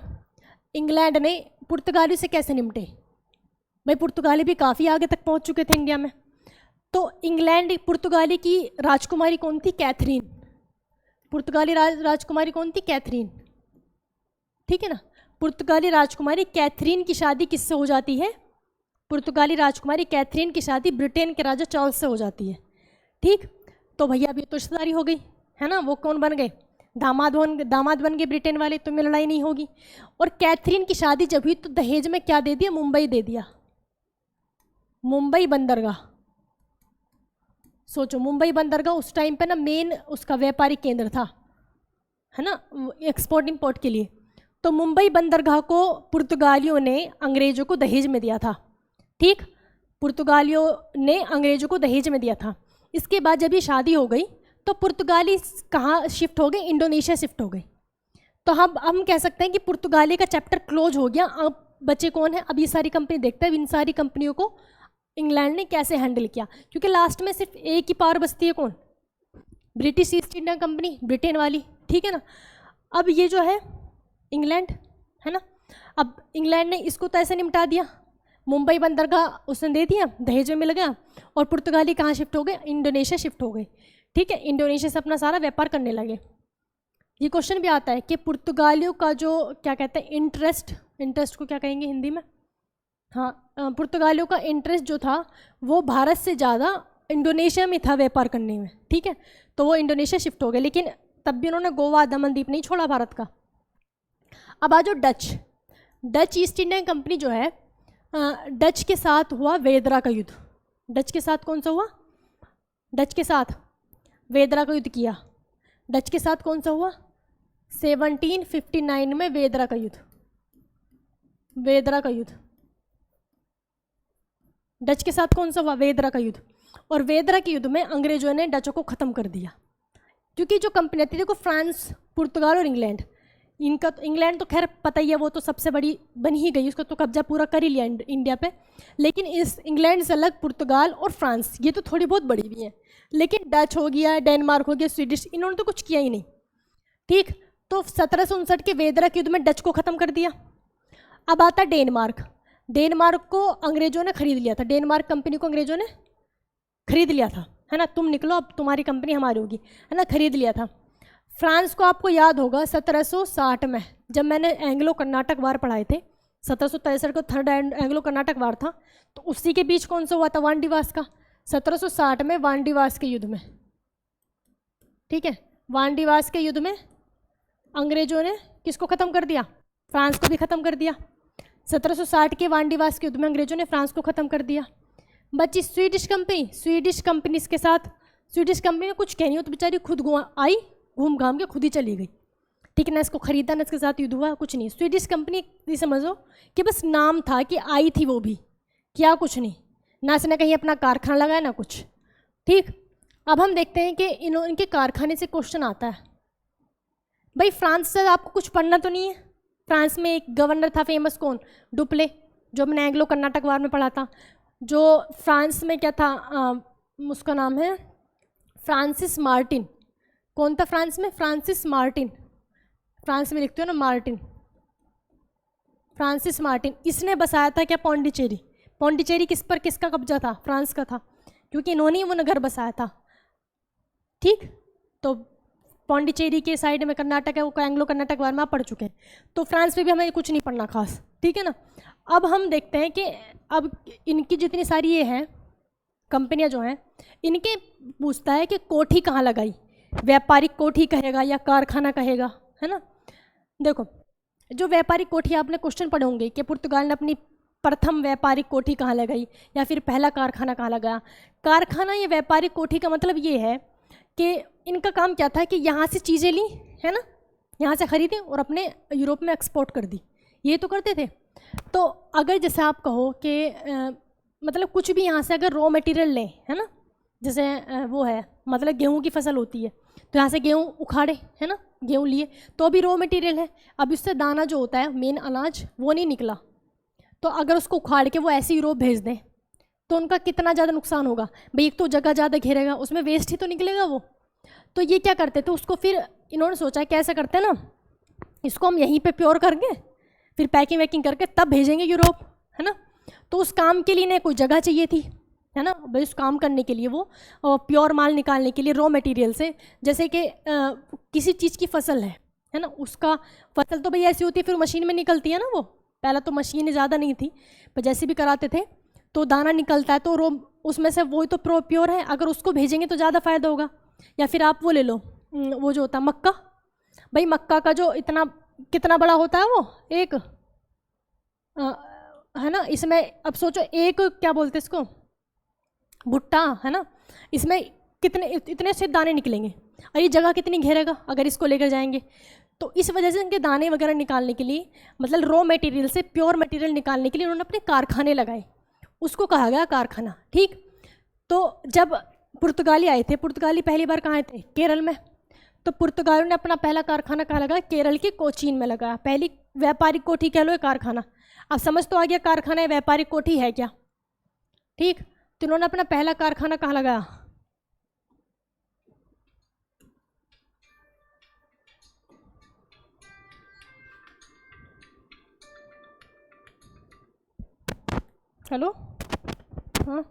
इंग्लैंड ने पुर्तगाली से कैसे निपटे भाई? पुर्तगाली भी काफ़ी आगे तक पहुँच चुके थे इंडिया में। तो इंग्लैंड पुर्तगाली की राजकुमारी कौन थी? कैथरीन। पुर्तगाली राजकुमारी कौन थी? कैथरीन। ठीक है ना, पुर्तगाली राजकुमारी कैथरीन की शादी किससे हो जाती है? पुर्तगाली राजकुमारी कैथरीन की शादी ब्रिटेन के राजा चार्ल्स से हो जाती है। ठीक, तो भैया अभी तो रिश्तेदारी हो गई है ना, वो कौन बन गए? दामाद बन गए ब्रिटेन वाले, तो लड़ाई नहीं होगी। और कैथरीन की शादी जब हुई तो दहेज में क्या दे दिया? मुंबई दे दिया। मुंबई बंदरगाह, सोचो मुंबई बंदरगाह उस टाइम पे ना मेन उसका व्यापारिक केंद्र था, है ना, एक्सपोर्ट इंपोर्ट के लिए। तो मुंबई बंदरगाह को पुर्तगालियों ने अंग्रेजों को दहेज में दिया था, ठीक, पुर्तगालियों ने अंग्रेजों को दहेज में दिया था। इसके बाद जब ये शादी हो गई तो पुर्तगाली कहाँ शिफ्ट हो गए, इंडोनेशिया शिफ्ट हो गए। तो हम कह सकते हैं कि पुर्तगाली का चैप्टर क्लोज हो गया। अब बचे कौन है, अब ये सारी कंपनी देखते हैं इन सारी कंपनियों को इंग्लैंड ने कैसे हैंडल किया, क्योंकि लास्ट में सिर्फ एक ही पावर बचती है, कौन, British east India company, Britain वाली, ठीक है ना। अब ये जो है इंग्लैंड है ना, अब इंग्लैंड ने इसको तो ऐसे निपटा दिया, मुंबई बंदरगाह उसने दे दिया, दहेज में मिल गया, और पुर्तगाली कहाँ शिफ्ट हो गए, इंडोनेशिया शिफ्ट हो गए, ठीक है, इंडोनेशिया से अपना सारा व्यापार करने लगे। ये क्वेश्चन भी आता है कि पुर्तगालियों का जो क्या कहते हैं इंटरेस्ट को क्या कहेंगे हिंदी में, हाँ, पुर्तगालियों का इंटरेस्ट जो था वो भारत से ज़्यादा इंडोनेशिया में था व्यापार करने में, ठीक है, तो वो इंडोनेशिया शिफ्ट हो गए, लेकिन तब भी उन्होंने गोवा दमन द्वीप नहीं छोड़ा भारत का। अब आ जाओ डच ईस्ट इंडिया कंपनी जो है, डच के साथ हुआ वेदरा का युद्ध। डच के साथ कौन सा हुआ, डच के साथ वेदरा का युद्ध किया। डच के साथ कौन सा हुआ, 1759 में वेदरा का युद्ध, वेदरा का युद्ध डच के साथ कौन सा हुआ, वेदरा का युद्ध। और वेदरा के युद्ध में अंग्रेजों ने डचों को ख़त्म कर दिया, क्योंकि जो कंपनी थी, देखो फ्रांस, पुर्तगाल और इंग्लैंड, इनका तो इंग्लैंड तो खैर पता ही है, वो तो सबसे बड़ी बन ही गई, उसका तो कब्जा पूरा कर ही लिया इंडिया पे। लेकिन इस इंग्लैंड से अलग पुर्तगाल और फ्रांस, ये तो थोड़ी बहुत बड़ी भी हैं, लेकिन डच हो गया, डेनमार्क हो गया, स्वीडिश, इन्होंने तो कुछ किया ही नहीं, ठीक। तो 1759 के वेदरा के युद्ध में डच को ख़त्म कर दिया। अब आता डेनमार्क को अंग्रेजों ने खरीद लिया था, डेनमार्क कंपनी को अंग्रेजों ने खरीद लिया था, है ना, तुम निकलो अब तुम्हारी कंपनी हमारी होगी, है ना, खरीद लिया था। फ्रांस को आपको याद होगा 1760 में जब मैंने एंग्लो कर्नाटक वार पढ़ाए थे, 1763 को थर्ड एंग्लो कर्नाटक वार था, तो उसी के बीच कौन सा हुआ था, वानडीवास का, 1760 में वानडीवास के युद्ध में, ठीक है, वानडीवास के युद्ध में अंग्रेजों ने किसको ख़त्म कर दिया, फ्रांस को भी ख़त्म कर दिया। 1760 के वानडीवास के युद्ध में अंग्रेजों ने फ्रांस को ख़त्म कर दिया। बची स्वीडिश कंपनी के साथ, स्वीडिश कंपनी ने कुछ कहनी हो तो बेचारी खुद आई, घूम घाम के खुद ही चली गई, ठीक है ना, इसको खरीदा ना, इसके साथ युद्ध हुआ, कुछ नहीं। स्वीडिश कंपनी ये समझो कि बस नाम था कि आई थी, वो भी क्या, कुछ नहीं, ना इसने कहीं अपना कारखाना लगाया ना कुछ, ठीक। अब हम देखते हैं कि इनके कारखाने से क्वेश्चन आता है, भाई फ्रांस से आपको कुछ पढ़ना तो नहीं है। फ्रांस में एक गवर्नर था फेमस, कौन, डुप्ले, जो मैंने एंग्लो कर्नाटक वार में पढ़ा था। जो फ्रांस में क्या था, उसका नाम है फ्रांसिस मार्टिन। कौन था फ्रांस में, फ्रांसिस मार्टिन, फ्रांस में लिखते हो ना मार्टिन, फ्रांसिस मार्टिन। इसने बसाया था क्या, पौंडीचेरी किस पर, किसका कब्जा था, फ्रांस का था, क्योंकि इन्होंने वो नगर बसाया था, ठीक। तो पौंडीचेरी के साइड में कर्नाटक है, वो एंग्लो कर्नाटक वार में आप पढ़ चुके हैं, तो फ्रांस में भी हमें कुछ नहीं पढ़ना खास, ठीक है ना। अब हम देखते हैं कि अब इनकी जितनी सारी ये हैं कंपनियां जो हैं, इनके पूछता है कि कोठी कहाँ लगाई, व्यापारिक कोठी कहेगा या कारखाना कहेगा, है ना। देखो जो व्यापारिक कोठी आपने क्वेश्चन पढ़े होंगे कि पुर्तगाल ने अपनी प्रथम व्यापारिक कोठी कहाँ लगाई या फिर पहला कारखाना कहाँ लगाया। कारखाना या व्यापारिक कोठी का मतलब ये है कि इनका काम क्या था कि यहाँ से चीज़ें ली, है ना, यहाँ से खरीदी और अपने यूरोप में एक्सपोर्ट कर दी, ये तो करते थे। तो अगर जैसे आप कहो कि मतलब कुछ भी यहाँ से अगर रॉ मटेरियल लें, है ना, जैसे वो है मतलब गेहूँ की फसल होती है, तो यहाँ से गेहूँ उखाड़े, है ना, गेहूँ लिए तो अभी रॉ मटेरियल है, अब उससे दाना जो होता है मेन अनाज वो नहीं निकला, तो अगर उसको उखाड़ के वो ऐसे यूरोप भेज दें तो उनका कितना ज़्यादा नुकसान होगा भाई। एक तो जगह ज़्यादा घेरेगा, उसमें वेस्ट ही तो निकलेगा वो। तो ये क्या करते थे उसको, फिर इन्होंने सोचा कैसे करते हैं ना, इसको हम यहीं पे प्योर करके फिर पैकिंग वैकिंग करके तब भेजेंगे यूरोप, है ना। तो उस काम के लिए इन्हें कोई जगह चाहिए थी, है ना, भाई उस काम करने के लिए वो प्योर माल निकालने के लिए रॉ मटेरियल से, जैसे कि किसी चीज़ की फसल है ना, उसका फसल तो भाई ऐसी होती है फिर मशीन में निकलती है ना, वो पहला तो मशीन ज़्यादा नहीं थी पर जैसे भी कराते थे तो दाना निकलता है, तो उसमें से वही तो प्योर है, अगर उसको भेजेंगे तो ज़्यादा फ़ायदा होगा। या फिर आप वो ले लो, वो जो होता है मक्का, भाई मक्का का जो इतना कितना बड़ा होता है वो, एक है ना, इसमें अब सोचो एक क्या बोलते हैं इसको, भुट्टा है ना, इसमें कितने इतने से दाने निकलेंगे और ये जगह कितनी घेरेगा अगर इसको लेकर जाएंगे। तो इस वजह से इनके दाने वगैरह निकालने के लिए, मतलब रॉ मटेरियल से प्योर मटेरियल निकालने के लिए उन्होंने अपने कारखाने लगाए, उसको कहा गया कारखाना। ठीक, तो जब पुर्तगाली आए थे, पुर्तगाली पहली बार कहाँ आए थे, केरल में। तो पुर्तगालियों ने अपना पहला कारखाना कहाँ लगाया, केरल के कोचीन में लगाया, पहली व्यापारिक कोठी कह लो या कारखाना। अब समझ तो आ गया कारखाना है व्यापारिक कोठी है क्या। ठीक, तो उन्होंने अपना पहला कारखाना कहाँ लगाया, हेलो, हाँ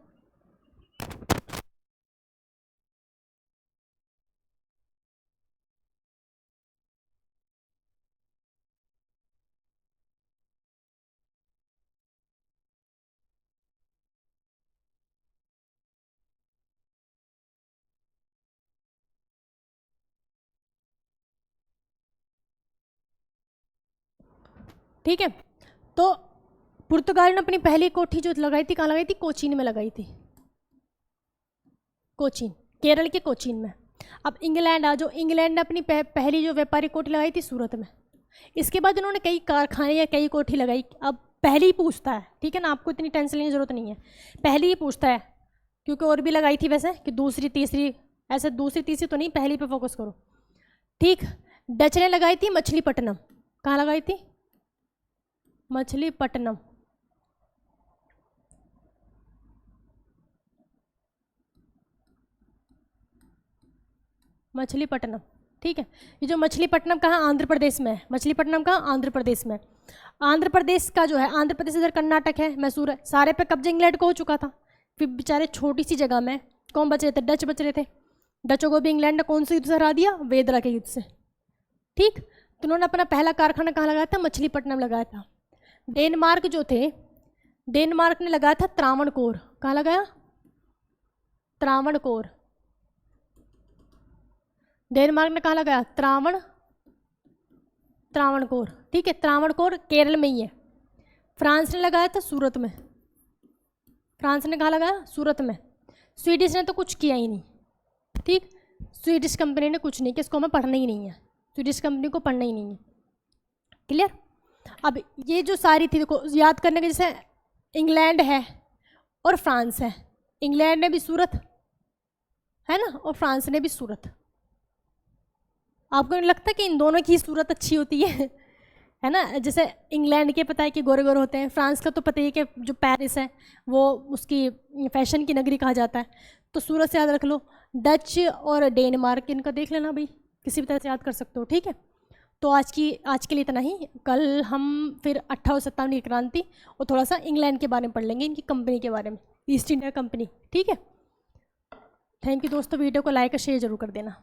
ठीक है। तो पुर्तगाल ने अपनी पहली कोठी जो लगाई थी कहाँ लगाई थी, कोचीन में लगाई थी, कोचीन, केरल के कोचीन में। अब इंग्लैंड आ जाओ, इंग्लैंड ने अपनी पहली जो व्यापारिक कोठी लगाई थी सूरत में। इसके बाद उन्होंने कई कारखाने या कई कोठी लगाई। अब पहली ही पूछता है, ठीक है ना, आपको इतनी टेंशन लेने की जरूरत नहीं है, पहली ही पूछता है, क्योंकि और भी लगाई थी वैसे कि दूसरी तीसरी, ऐसे दूसरी तीसरी तो नहीं, पहली पे फोकस करो। ठीक, डच ने लगाई थी मछलीपट्टनम, कहाँ लगाई थी, मछलीपट्टनम। मछलीपट्टनम, ठीक है। ये जो मछलीपट्टनम कहाँ, आंध्र प्रदेश में है, मछलीपट्टनम कहाँ, आंध्र प्रदेश में। आंध्र प्रदेश का जो है, आंध्र प्रदेश इधर कर्नाटक है, मैसूर है, सारे पे कब्जा इंग्लैंड को हो चुका था। फिर बेचारे छोटी सी जगह में कौन बच रहे थे, डच बच रहे थे। डचों को भी इंग्लैंड ने कौन से युद्ध से हरा दिया, वेदरा के युद्ध से। ठीक, तो उन्होंने अपना पहला कारखाना कहाँ लगाया था, मछलीपट्टनम लगाया था। डेनमार्क जो थे, डेनमार्क ने लगाया था त्रावणकोर, कहाँ लगाया, त्रावणकोर। डेनमार्क ने कहाँ लगाया, त्रावणकोर, ठीक है, त्रावणकोर केरल में ही है। फ्रांस ने लगाया था सूरत में, फ्रांस ने कहाँ लगाया, सूरत में। स्वीडिश ने तो कुछ किया ही नहीं। ठीक, स्वीडिश कंपनी ने कुछ नहीं किया, इसको हमें पढ़ना ही नहीं है, स्वीडिश कंपनी को पढ़ना ही नहीं है। क्लियर। अब ये जो सारी थी देखो याद करने के, जैसे इंग्लैंड है और फ्रांस है, इंग्लैंड ने भी सूरत है ना और फ्रांस ने भी सूरत। आपको नहीं लगता कि इन दोनों की सूरत अच्छी होती है ना। जैसे इंग्लैंड के पता है कि गोरे गोरे होते हैं, फ्रांस का तो पता ही है कि जो पेरिस है वो उसकी फैशन की नगरी कहा जाता है, तो सूरत से याद रख लो। डच और डेनमार्क इनका देख लेना भाई, किसी भी तरह से याद कर सकते हो। ठीक है, तो आज के लिए इतना ही। कल हम फिर 1857 की क्रांति और थोड़ा सा इंग्लैंड के बारे में पढ़ लेंगे, इनकी कंपनी के बारे में, ईस्ट इंडिया कंपनी। ठीक है, थैंक यू दोस्तों, वीडियो को लाइक और शेयर जरूर कर देना।